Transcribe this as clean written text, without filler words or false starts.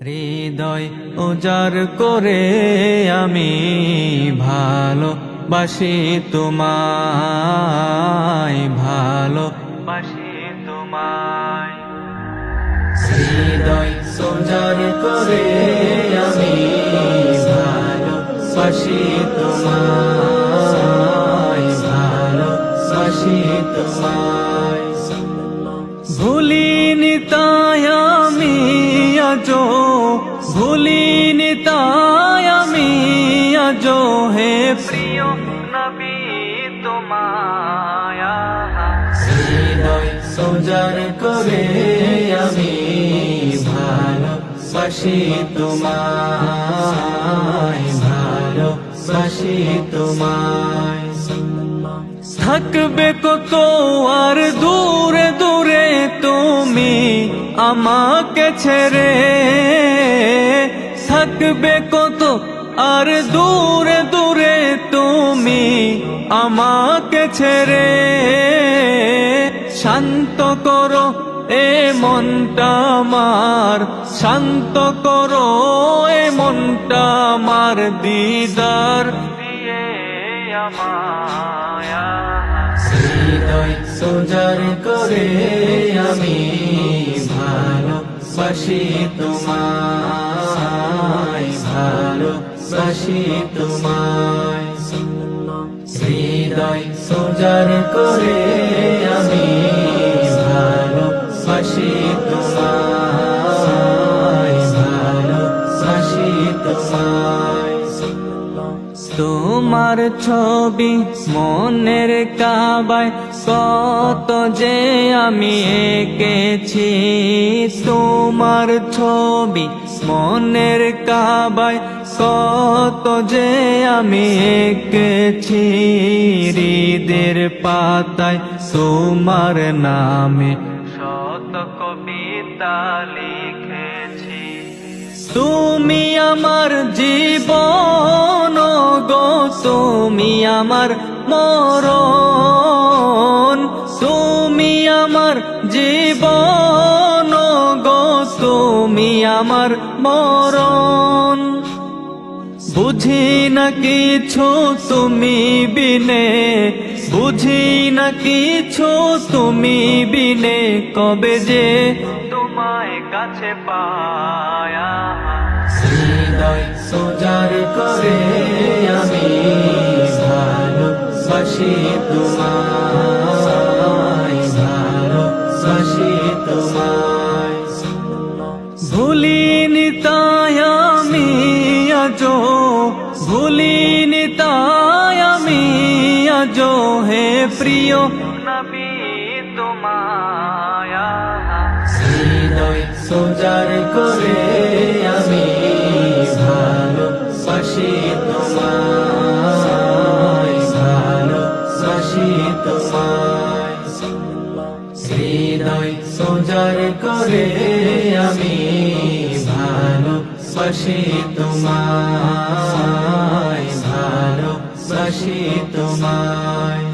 হৃদয় উজাড় করে আমি ভালোবাসি তোমায়, ভালোবাসি তোমায়। হৃদয় উজাড় করে আমি ভালোবাসি তোমায়, ভালোবাসি তোমায়। ভুলিনি তাই আমি আজো, ভুলিনি তাই আমি আজো হে প্রিয় নবী তোমায়। হৃদয় উজাড় করে আমি ভালোবাসি তোমায়, ভালোবাসি তোমায়। থাকবে কত আর দূরে দূরে তুমি আমাকে ছেড়ে, থাকবে কত আর দূরে দূরে তুমি আমাকে ছেড়ে। শান্ত করো এ মনটা আমার, শান্ত করো এ মনটা আমার, দিদার দিয়ে আমায়। হৃদয় উজাড় করে আমি ভালোবাসি তোমায়, ভালোবাসি তোমায়। হৃদয় উজাড় করে আমি ভালোবাসি তোমায়, ভালোবাসি তোমায়। তোমার ছবি মনের কাবায় কত যে আমি এঁকেছি, তোমার ছবি মনের কাবায় কত যে আমি এঁকেছি। হৃদের পাতায় তোমার নামে শত কবিতা লিখেছি। তুমি আমার জীবন গো, তুমি আমার মরণ, তুমি আমার জীবন গো, তুমি আমার মরণ। বুঝি না কিছু তুমি বিনে, বুঝি না কিছু তুমি বিনে, কবে যে তোমায় কাছে পায়া। হৃদয় উজাড় করে আমি ভালোবাসি তোমায়, ভালোবাসি তোমায়। ভুলিনি তাই আমি আজো, ভুলিনি তাই আমি আজো হে প্রিয় নবী তোমায়। হৃদয় উজাড় করে আমি ভালোবাসি তোমায়, ভালোবাসি তোমায়। হৃদয় উজাড় করে আমি ভালোবাসি তোমায়, ভালোবাসি তোমায়।